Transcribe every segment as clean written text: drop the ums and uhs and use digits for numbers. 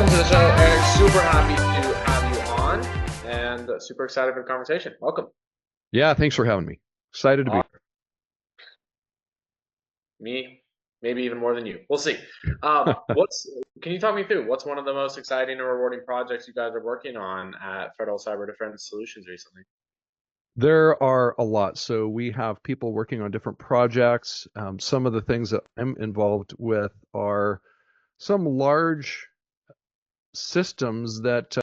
welcome to the show, Eric. Super happy to have you on and super excited for the conversation. Welcome. Yeah, thanks for having me. Excited to be Awesome. Me, maybe even more than you. We'll see. here. Can you talk me through what's one of the most exciting or rewarding projects you guys are working on at Federal Cyber Defense Solutions recently? There are a lot. So we have people working on different projects. Some of the things that I'm involved with are some large systems that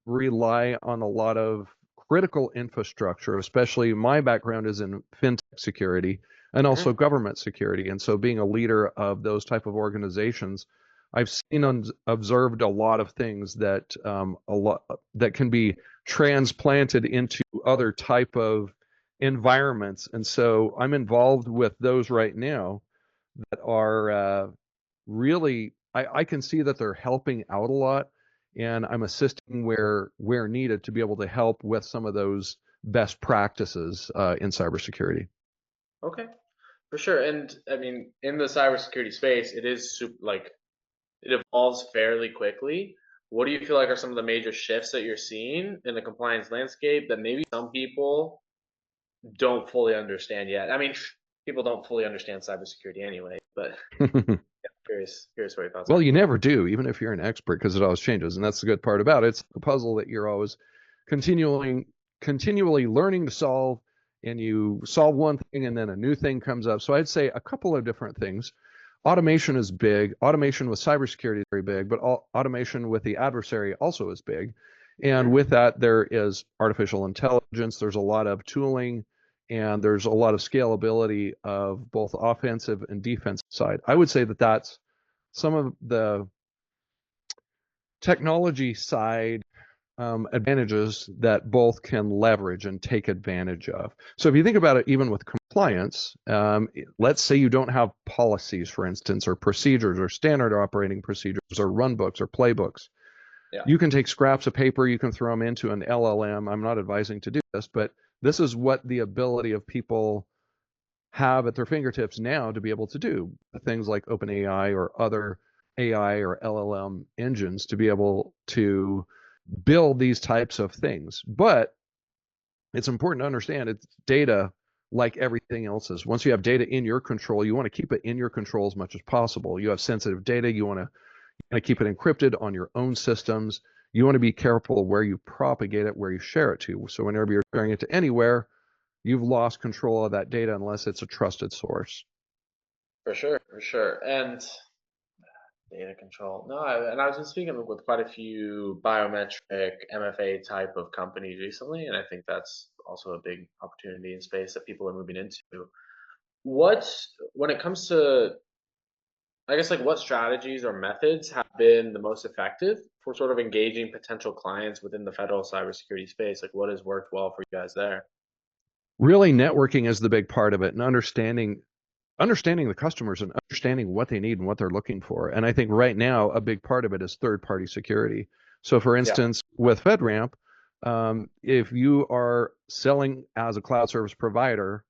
rely on a lot of critical infrastructure, especially my background is in fintech security and also Hmm. government security. And so being a leader of those type of organizations, I've seen and observed a lot of things that a lot that can be transplanted into other type of environments. And so I'm involved with those right now that are really I can see that they're helping out a lot, and I'm assisting where needed to be able to help with some of those best practices in cybersecurity. Okay, for sure. And I mean, in the cybersecurity space, it evolves fairly quickly. What do you feel like are some of the major shifts that you're seeing in the compliance landscape that maybe some people don't fully understand yet? I mean, people don't fully understand cybersecurity anyway, but curious what your thoughts Well, are. you never do, even if you're an expert, because it always changes, and that's the good part about it. It's a puzzle that you're always continually continually learning to solve, and you solve one thing, and then a new thing comes up. So I'd say a couple of different things. Automation is big. Automation with cybersecurity is very big, but automation with the adversary also is big. And Hmm. with that, there is artificial intelligence. There's a lot of tooling, and there's a lot of scalability of both offensive and defensive side. I would say that that's some of the technology side advantages that both can leverage and take advantage of. So if you think about it, even with compliance, let's say you don't have policies, for instance, or procedures or standard operating procedures or run books or playbooks. Yeah. You can take scraps of paper, you can throw them into an LLM. I'm not advising to do this, but this is what the ability of people have at their fingertips now to be able to do things like OpenAI or other AI or LLM engines to be able to build these types of things. But it's important to understand it's data like everything else is. Once you have data in your control, you want to keep it in your control as much as possible. You have sensitive data, you want to keep it encrypted on your own systems. You want to be careful of where you propagate it, where you share it to. So whenever you're sharing it to anywhere, you've lost control of that data unless it's a trusted source. For sure, for sure. And data control. No, and I've been speaking with quite a few biometric MFA type of companies recently, and I think that's also a big opportunity in space that people are moving into. When it comes to, I guess, like what strategies or methods have been the most effective for sort of engaging potential clients within the federal cybersecurity space? Like what has worked well for you guys there? Really, networking is the big part of it, and understanding the customers and understanding what they need and what they're looking for. And I think right now a big part of it is third-party security. So for Yeah. instance, with FedRAMP, if you are selling as a cloud service provider,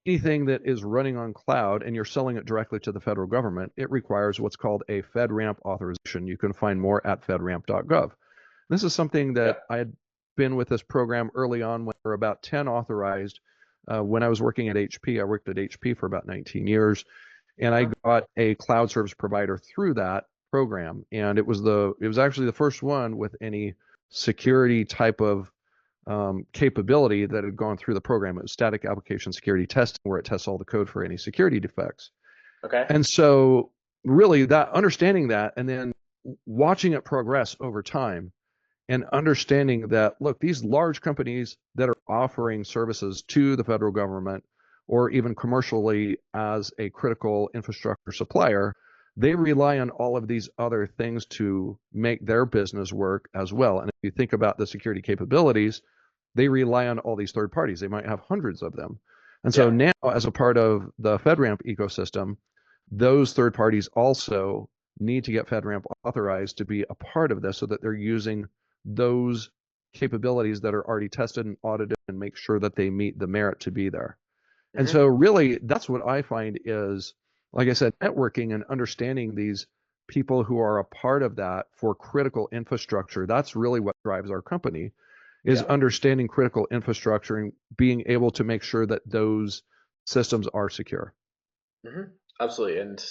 anything that is running on cloud and you're selling it directly to the federal government, it requires what's called a FedRAMP authorization. You can find more at fedramp.gov. This is something Yeah. that I had been with this program early on when there were about 10 authorized. When I was working at HP, I worked at HP for about 19 years, and I Uh-huh. got a cloud service provider through that program. And it was actually the first one with any security type of capability that had gone through the program. It was static application security testing, where it tests all the code for any security defects. Okay. And so, really, that understanding that and then watching it progress over time and understanding that, look, these large companies that are offering services to the federal government or even commercially as a critical infrastructure supplier, they rely on all of these other things to make their business work as well. And if you think about the security capabilities, they rely on all these third parties. They might have hundreds of them. And so Yeah. now, as a part of the FedRAMP ecosystem, those third parties also need to get FedRAMP authorized to be a part of this so that they're using those capabilities that are already tested and audited and make sure that they meet the merit to be there. And Hmm. so really that's what I find is, like I said, networking and understanding these people who are a part of that for critical infrastructure. That's really what drives our company, is Yeah. understanding critical infrastructure and being able to make sure that those systems are secure. hmm Absolutely. And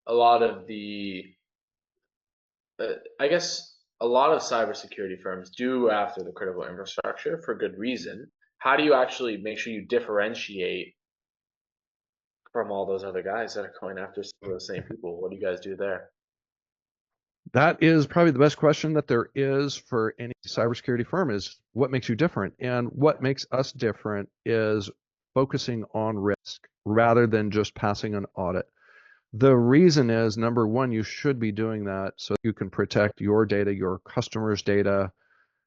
a lot of I guess a lot of cybersecurity firms do after the critical infrastructure for good reason. How do you actually make sure you differentiate from all those other guys that are going after some of those same people? What do you guys do there? That is probably the best question that there is for any cybersecurity firm, is what makes you different? And what makes us different is focusing on risk rather than just passing an audit. The reason is, number one, you should be doing that so you can protect your data, your customers' data,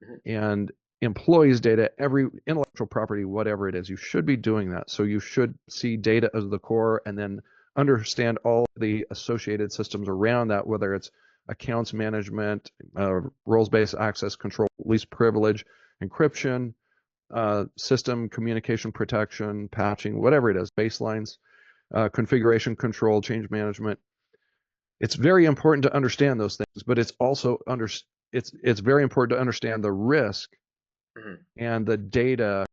hmm and employees' data, every intellectual property, whatever it is. You should be doing that. So you should see data as the core and then understand all the associated systems around that, whether it's accounts management, roles-based access control, least privilege, encryption, system communication protection, patching, whatever it is, baselines, configuration control, change management. It's very important to understand those things, but it's also it's very important to understand the risk hmm and the data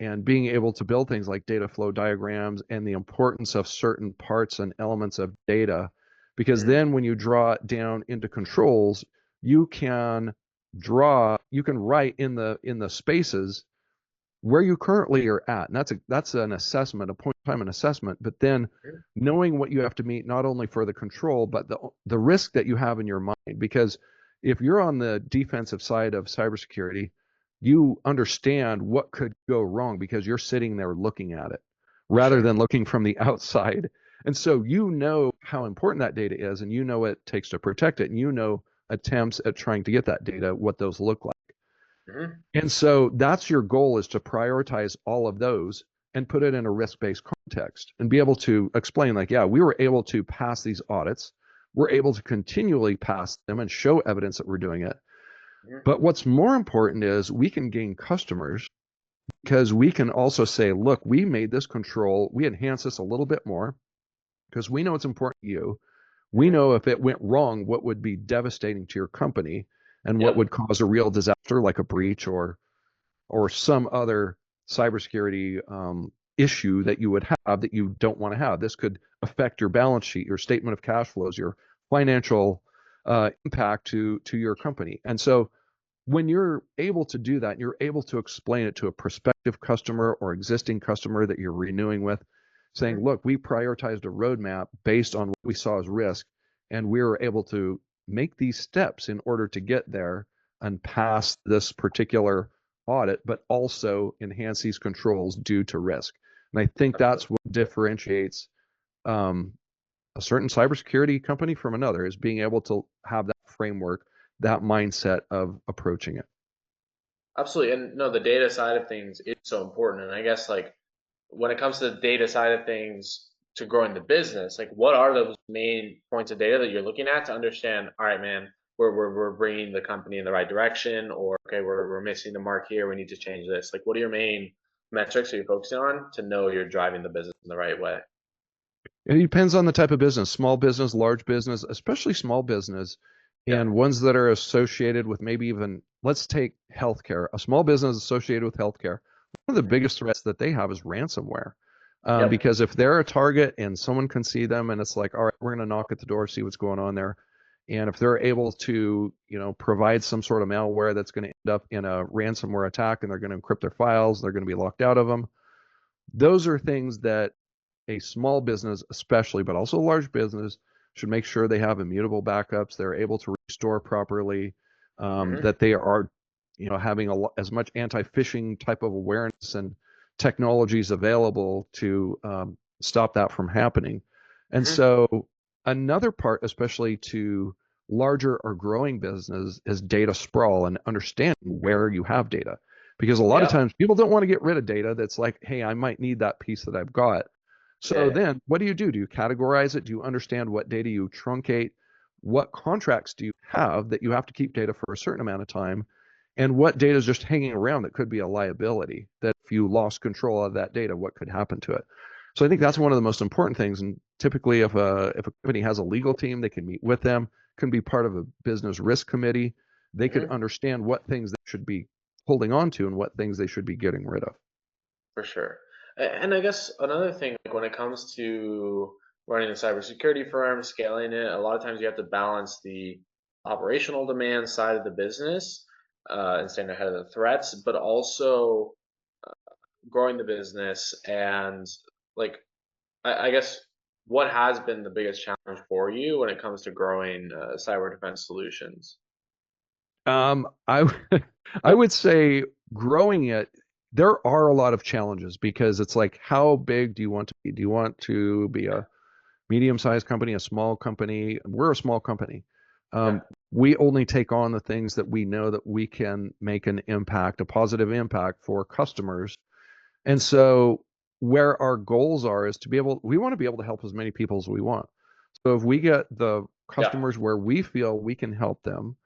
and being able to build things like data flow diagrams and the importance of certain parts and elements of data. Because hmm then when you draw it down into controls, you can you can write in the spaces where you currently are at. And that's an assessment, a point in time an assessment, but then knowing what you have to meet not only for the control, but the risk that you have in your mind. Because if you're on the defensive side of cybersecurity, you understand what could go wrong because you're sitting there looking at it For rather sure. than looking from the outside. And so you know how important that data is, and you know what it takes to protect it, and you know attempts at trying to get that data, what those look like. hmm And so that's your goal, is to prioritize all of those and put it in a risk-based context and be able to explain, like, yeah, we were able to pass these audits. We're able to continually pass them and show evidence that we're doing it. hmm But what's more important is we can gain customers because we can also say, look, we made this control, we enhanced this a little bit more because we know it's important to you. We hmm know if it went wrong, what would be devastating to your company and what Yep. would cause a real disaster like a breach or some other cybersecurity issue that you would have that you don't want to have. This could affect your balance sheet, your statement of cash flows, your financial impact to your company. And so when you're able to do that, you're able to explain it to a prospective customer or existing customer that you're renewing with, saying, hmm look, we prioritized a roadmap based on what we saw as risk, and we were able to make these steps in order to get there and pass this particular audit, but also enhance these controls due to risk. And I think Absolutely. that's what differentiates um, a certain cybersecurity company from another, is being able to have that framework, that mindset of approaching it. Absolutely. And no, the data side of things is so important. And I guess like when it comes to the data side of things to growing the business, like what are those main points of data that you're looking at to understand, all right, man, we're bringing the company in the right direction, or okay, we're missing the mark here. We need to change this. Like, what are your main metrics that you're focusing on to know you're driving the business in the right way? It depends on the type of business, small business, large business, especially small business, Yeah. and ones that are associated with maybe even, let's take healthcare, a small business associated with healthcare. One of the Mhm. biggest threats that they have is ransomware. Yep. Because if they're a target and someone can see them and it's like, all right, we're going to knock at the door, see what's going on there. And if they're able to, provide some sort of malware that's going to end up in a ransomware attack and they're going to encrypt their files, they're going to be locked out of them. Those are things that a small business, especially, but also a large business, should make sure they have immutable backups. They're able to restore properly, hmm that they are, having as much anti-phishing type of awareness and technologies available to stop that from happening. And hmm so, another part, especially to larger or growing business, is data sprawl and understanding where you have data. Because a lot of Yep. times people don't want to get rid of data that's like, hey, I might need that piece that I've got. Yeah. So Yeah. then what do you do? Do you categorize it? Do you understand what data you truncate? What contracts do you have that you have to keep data for a certain amount of time? And what data is just hanging around that could be a liability, that if you lost control of that data, what could happen to it? So I think that's hmm one of the most important things. And typically if a company has a legal team, they can meet with them, can be part of a business risk committee. They could Hmm. understand what things they should be holding on to and what things they should be getting rid of. For sure. And I guess another thing, like when it comes to running a cybersecurity firm, scaling it, a lot of times you have to balance the operational demand side of the business, and staying ahead of the threats, but also growing the business and like I guess what has been the biggest challenge for you when it comes to growing cyber defense solutions? I I would say growing it, there are a lot of challenges because it's like, how big do you want to be? Do you want to be Yeah, a medium-sized company, a small company? We're a small company. yeah, Um, we only take on the things that we know that we can make an impact, a positive impact for customers. And so where our goals are is to be able, we want to be able to help as many people as we want. So if we get the yeah. customers where we feel we can help them,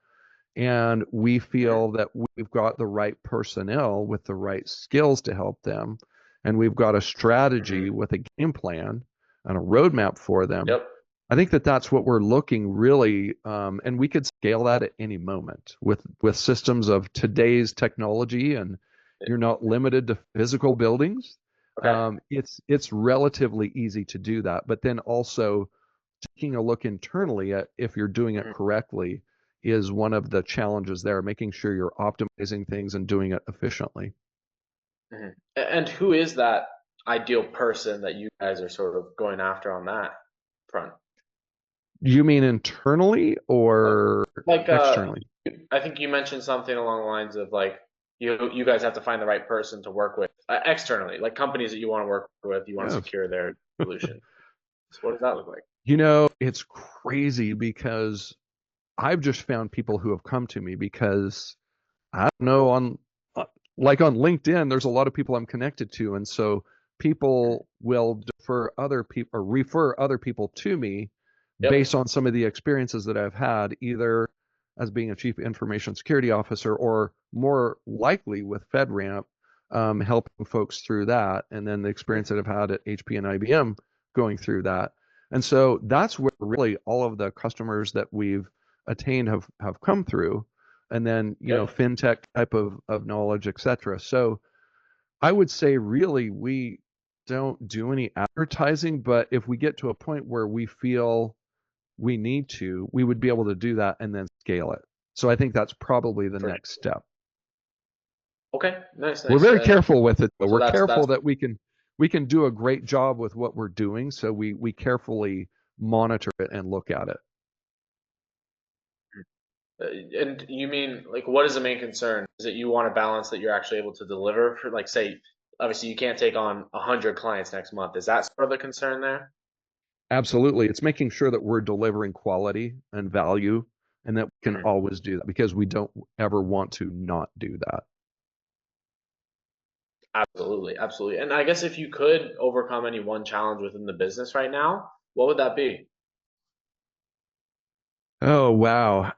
and we Mhm, feel that we've got the right personnel with the right skills to help them, and we've got a strategy mhm. with a game plan and a roadmap for them. Yep. I think that that's what we're looking really, and we could scale that at any moment with systems of today's technology, and you're not limited to physical buildings. Okay. It's relatively easy to do that, but then also taking a look internally at if you're doing it Mhm, correctly is one of the challenges there, making sure you're optimizing things and doing it efficiently. mhm. And who is that ideal person that you guys are sort of going after on that front? You mean internally Like, or like externally? I think you mentioned something along the lines of like you guys have to find the right person to work with externally, like companies that you want to work with, you want to Yes. secure their solution. So what does that look like? It's crazy because I've just found people who have come to me because I don't know, on uh, like on LinkedIn, there's a lot of people I'm connected to, and so Mhm. people will defer other people or refer other people to me Yep. based on some of the experiences that I've had, either as being a chief information security officer or more likely with FedRAMP, helping folks through that, and then the experience that I've had at HP and IBM going through that. And so that's where really all of the customers that we've attained have come through, and then Yep. fintech type of knowledge, etc. So I would say really we don't do any advertising, but if we get to a point where we feel we need to, we would be able to do that and then scale it. So I think that's probably the For next sure. step. Okay. Nice. We're Nice. very careful with it, though. So We're that's careful that we can do a great job with what we're doing, so we carefully monitor it and look at it. and you mean like what is the main concern? Is it you want a balance that you're actually able to deliver for like say obviously you can't take on 100 clients next month. Is that sort of the concern there? Absolutely. It's making sure that we're delivering quality and value and that we can Mhm. always do that because we don't ever want to not do that. Absolutely, absolutely. And I guess if you could overcome any one challenge within the business right now, what would that be? Oh, wow.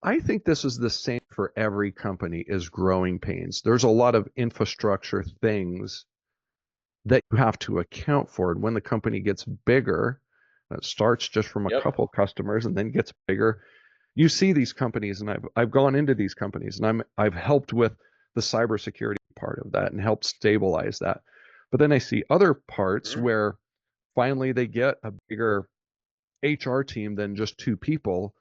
I think this is the same for every company is growing pains. There's a lot of infrastructure things that you have to account for. And when the company gets bigger, it starts just from a Yep. couple customers and then gets bigger. You see these companies, and I've gone into these companies, and I've helped with the cybersecurity part of that and helped stabilize that. But then I see other parts Hmm. where finally they get a bigger HR team than just two people,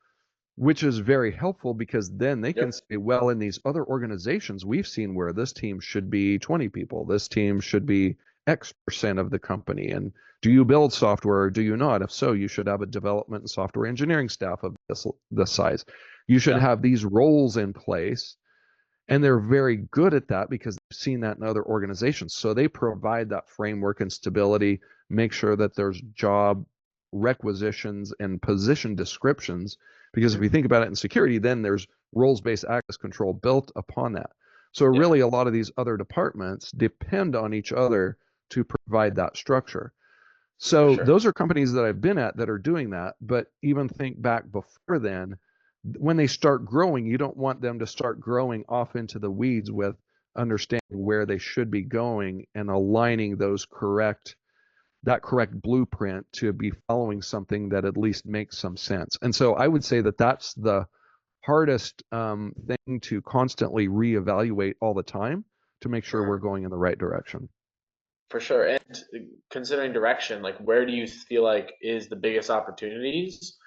which is very helpful because then they can Yep. say, well, in these other organizations, we've seen where this team should be 20 people, this team should be X% of the company. And do you build software or do you not? If so, you should have a development and software engineering staff of this size. You should Yeah. have these roles in place. And they're very good at that because they've seen that in other organizations. So they provide that framework and stability, make sure that there's job requisitions and position descriptions. Because if Hmm. you think about it in security, then there's roles-based access control built upon that. So Yeah. really, a lot of these other departments depend on each other to provide that structure. For So sure. those are companies that I've been at that are doing that. But even think back before then, when they start growing, you don't want them to start growing off into the weeds with understanding where they should be going and aligning those correct that correct blueprint to be following something that at least makes some sense. And so I would say that that's the hardest thing to constantly reevaluate all the time to make sure we're Mhm. going in the right direction. For sure. And considering direction, like where do you feel like is the biggest opportunities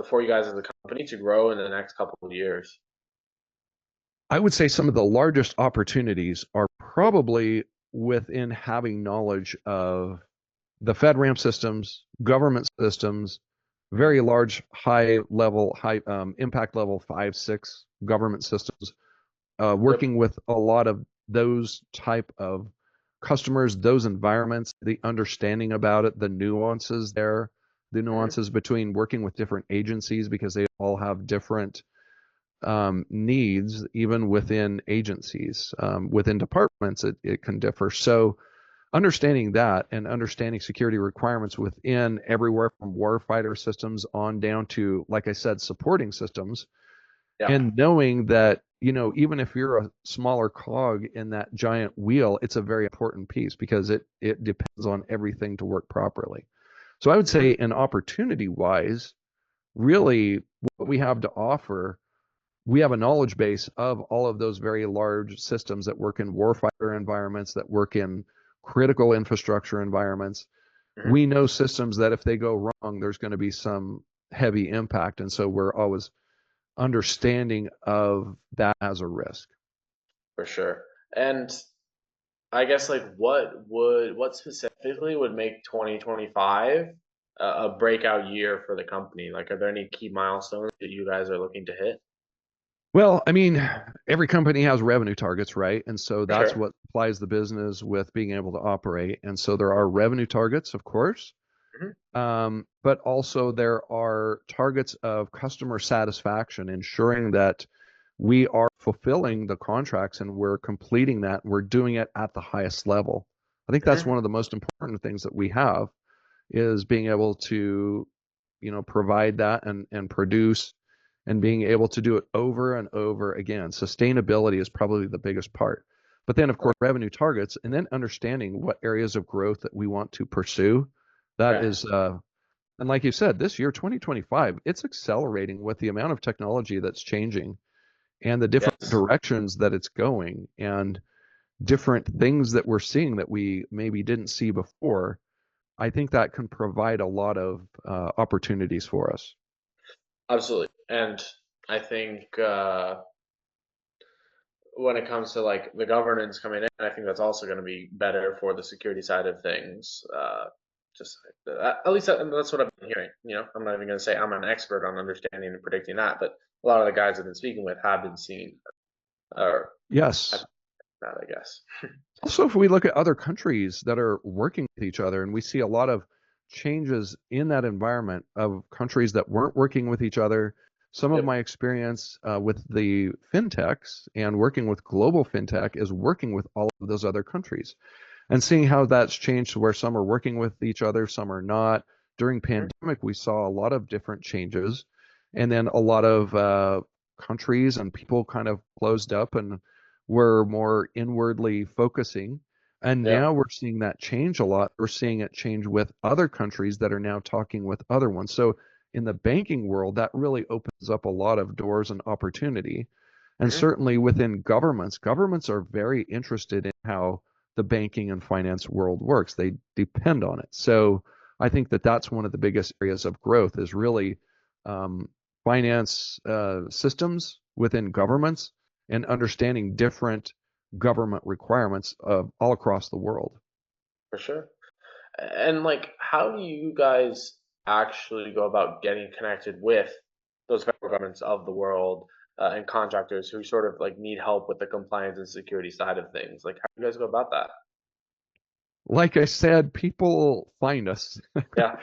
for you guys as a company to grow in the next couple of years? I would say some of the largest opportunities are probably within having knowledge of the FedRAMP systems, government systems, very large, high level, high impact level 5, 6 government systems, Yep. working with a lot of those type of customers, those environments, the understanding about it, the nuances there, the Hmm. nuances between working with different agencies because they all have different needs, even within agencies, within departments, it can differ. So understanding that and understanding security requirements within everywhere from warfighter systems on down to, like I said, supporting systems, Yeah. and knowing that, even if you're a smaller cog in that giant wheel, it's a very important piece because it depends on everything to work properly. So I would Hmm. say, an opportunity wise, really what we have to offer, we have a knowledge base of all of those very large systems that work in warfighter environments, that work in critical infrastructure environments. Hmm. We know systems that if they go wrong, there's going to be some heavy impact. And so we're always understanding of that as a risk. For sure. And I guess like what specifically would make 2025 a breakout year for the company? Like, are there any key milestones that you guys are looking to hit? Well, I mean, every company has revenue targets, right? And so For that's sure. what supplies the business with being able to operate. And so there are revenue targets, of course. Hmm. But also there are targets of customer satisfaction, ensuring that we are fulfilling the contracts and we're completing that. And we're doing it at the highest level. I think that's Hmm. one of the most important things that we have is being able to, provide that and produce and being able to do it over and over again. Sustainability is probably the biggest part. But then, of course, revenue targets and then understanding what areas of growth that we want to pursue. That Okay. is, and like you said, this year, 2025, it's accelerating with the amount of technology that's changing and the different Yes. directions that it's going and different things that we're seeing that we maybe didn't see before. I think that can provide a lot of opportunities for us. Absolutely. And I think when it comes to like the governance coming in, I think that's also going to be better for the security side of things. Just at least that's what I've been hearing. I'm not even going to say I'm an expert on understanding and predicting that, but a lot of the guys I've been speaking with have been seeing or have Yes. that, I guess. Also, if we look at other countries that are working with each other, and we see a lot of changes in that environment of countries that weren't working with each other. Some of Yep. my experience with the fintechs and working with global fintech is working with all of those other countries and seeing how that's changed to where some are working with each other, some are not. During Mhm. pandemic, we saw a lot of different changes, and then a lot of countries and people kind of closed up and were more inwardly focusing. And Yeah. now we're seeing that change a lot. We're seeing it change with other countries that are now talking with other ones. So in the banking world, that really opens up a lot of doors and opportunity. And Hmm. certainly within governments, governments are very interested in how the banking and finance world works. They depend on it. So I think that that's one of the biggest areas of growth is really um, finance systems within governments and understanding different government requirements all across the world. For sure. And like, how do you guys actually go about getting connected with those federal governments of the world and contractors who sort of like need help with the compliance and security side of things? Like, how do you guys go about that? Like I said, people find us. Yeah.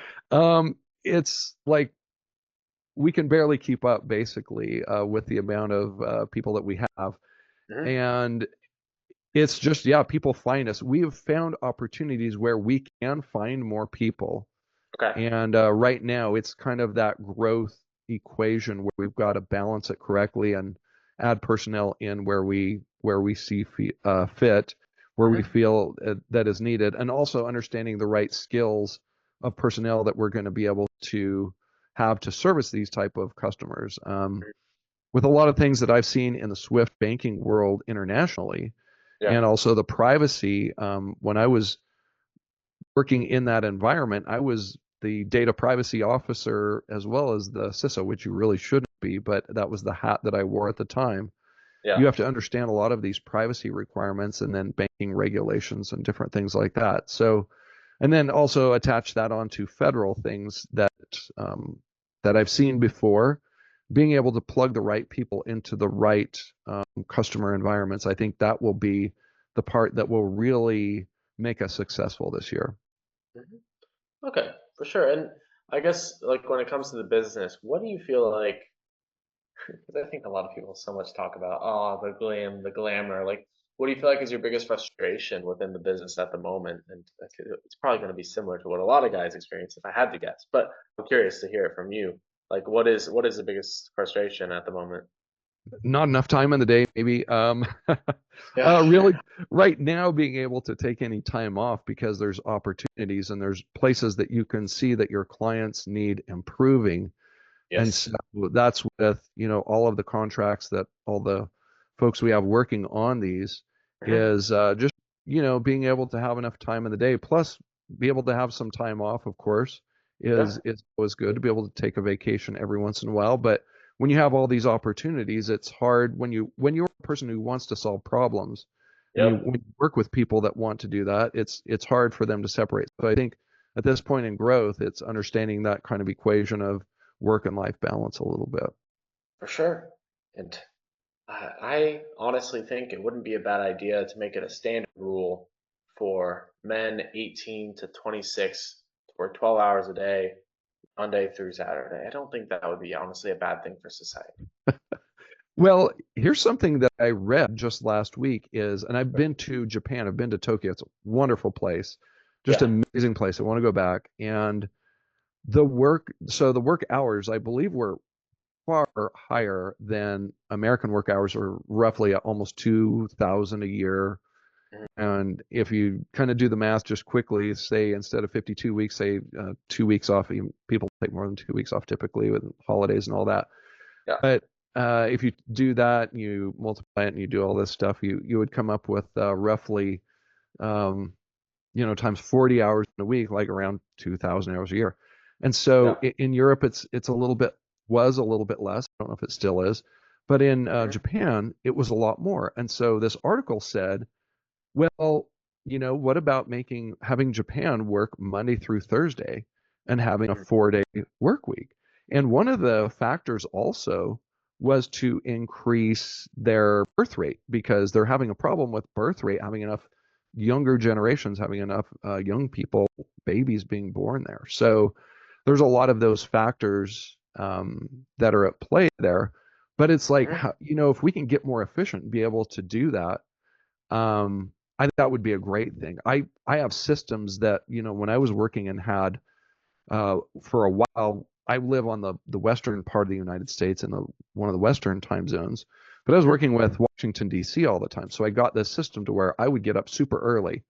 It's like we can barely keep up basically with the amount of people that we have. Hmm. And it's just, yeah, people find us. We have found opportunities where we can find more people. Okay. And right now, it's kind of that growth equation where we've got to balance it correctly and add personnel in where we see fit, where we Hmm. feel that is needed, and also understanding the right skills of personnel that we're going to be able to have to service these type of customers. With a lot of things that I've seen in the Swift banking world internationally, Yeah. and also the privacy, when I was working in that environment, I was the data privacy officer as well as the CISO, which you really shouldn't be, but that was the hat that I wore at the time. Yeah. You have to understand a lot of these privacy requirements and then banking regulations and different things like that. So, and then also attach that onto federal things that I've seen before. Being able to plug the right people into the right customer environments, I think that will be the part that will really make us successful this year. Mhm. Okay, for sure. And I guess like when it comes to the business, what do you feel like? Because I think a lot of people so much talk about, oh, the glam, the glamour. Like, what do you feel like is your biggest frustration within the business at the moment? And it's probably going to be similar to what a lot of guys experience, if I had to guess. But I'm curious to hear it from you. Like, what is the biggest frustration at the moment? Not enough time in the day, maybe. Yeah. Really, right now, being able to take any time off because there's opportunities and there's places that you can see that your clients need improving. And Yes. so that's with, all of the contracts that all the folks we have working on these Hmm. is just, being able to have enough time in the day, plus be able to have some time off, of course, Yeah. is always good to be able to take a vacation every once in a while. But when you have all these opportunities, it's hard when you're a person who wants to solve problems and Yep. when you work with people that want to do that, it's hard for them to separate. So I think at this point in growth, it's understanding that kind of equation of work and life balance a little bit. For sure. And I honestly think it wouldn't be a bad idea to make it a standard rule for men 18 to 26 to work 12 hours a day, Monday through Saturday. I don't think that would be honestly a bad thing for society. Well, here's something that I read just last week and I've been to Japan, I've been to Tokyo. It's a wonderful place, just Yeah. an amazing place. I want to go back. And the work hours, I believe, were far higher than American work hours, are roughly almost 2,000 a year. Mhm. And if you kind of do the math just quickly, say instead of 52 weeks, say 2 weeks off. People take more than 2 weeks off typically with holidays and all that. Yeah. But if you do that, you multiply it and you do all this stuff, you would come up with roughly, um, times 40 hours in a week, like around 2,000 hours a year. And so Yeah. in Europe, it's was a little bit less. I don't know if it still is, but in Hmm. Japan, it was a lot more. And so this article said, well, what about having Japan work Monday through Thursday and having a Hmm. 4-day work week? And one of the factors also was to increase their birth rate because they're having a problem with birth rate, having enough younger generations, having enough young people, babies being born there. So there's a lot of those factors that are at play there. But it's like, Hmm. if we can get more efficient and be able to do that, I think that would be a great thing. I have systems that, when I was working and had for a while, I live on the western part of the United States in the one of the western time zones, but I was Hmm. working with Washington D.C. all the time. So I got this system to where I would get up super early,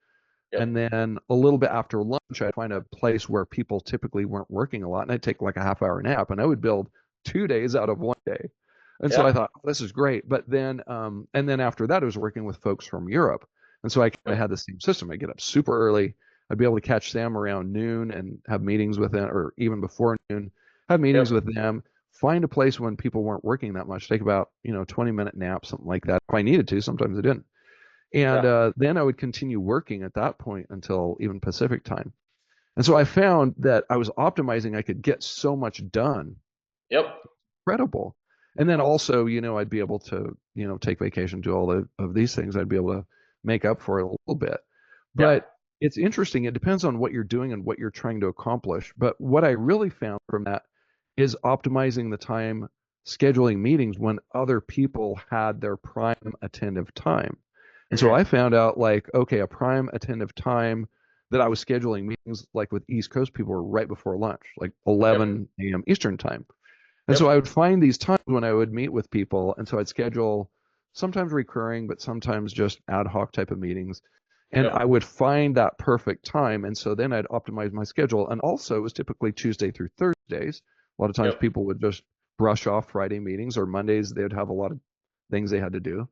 Yep. and then a little bit after lunch, I'd find a place where people typically weren't working a lot, and I'd take like a half-hour nap, and I would build 2 days out of one day. And so I Yeah. thought, oh, this is great. But then, and then after that, I was working with folks from Europe. And so I kind of Yep. had the same system. I get up super early. I'd be able to catch them around noon and have meetings with them, or even before noon, have meetings Yep. with them, find a place when people weren't working that much, take about, 20-minute nap, something like that. If I needed to, sometimes I didn't. And Yeah. then I would continue working at that point until even Pacific time. And so I found that I was optimizing. I could get so much done. Yep. Incredible. And then also, I'd be able to, take vacation, do all of these things. I'd be able to make up for it a little bit. Yeah. But it's interesting. It depends on what you're doing and what you're trying to accomplish. But what I really found from that is optimizing the time, scheduling meetings when other people had their prime attentive time. And so Hmm. I found out like, okay, a prime attentive time that I was scheduling meetings like with East Coast people were right before lunch, like Yep. 11 a.m. Eastern time. And so Yep. I would find these times when I would meet with people. And so I'd schedule sometimes recurring, but sometimes just ad hoc type of meetings. And Yep. I would find that perfect time. And so then I'd optimize my schedule. And also, it was typically Tuesday through Thursdays. A lot of times Yep. people would just brush off Friday meetings, or Mondays, they would have a lot of things they had to do.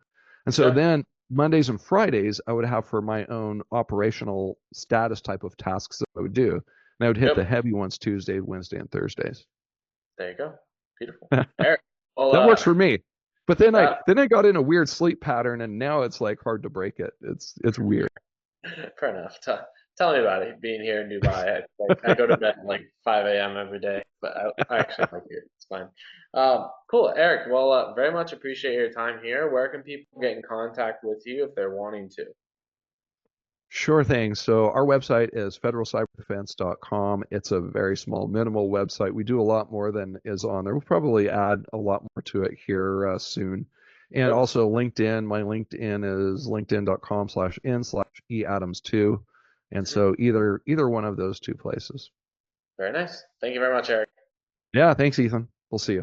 And so Okay. then Mondays and Fridays, I would have for my own operational status type of tasks that I would do. And I would hit the Yep. heavy ones Tuesday, Wednesday, and Thursdays. There you go. Beautiful. Eric. Well, That works for me. But then I yeah. then I got in a weird sleep pattern, and now it's like hard to break it. It's weird. Fair enough. Tell me about it. Being here in Dubai, I go to bed at like 5 a.m. every day, but I actually like it. It's fine. Cool, Eric. Well, very much appreciate your time here. Where can people get in contact with you if they're wanting to? Sure thing. So our website is federalcyberdefense.com. It's a very small, minimal website. We do a lot more than is on there. We'll probably add a lot more to it here soon. And Yep. also LinkedIn. My LinkedIn is linkedin.com/in/eadams2. And Mhm. so either one of those two places. Very nice. Thank you very much, Eric. Yeah, thanks, Ethan. We'll see you.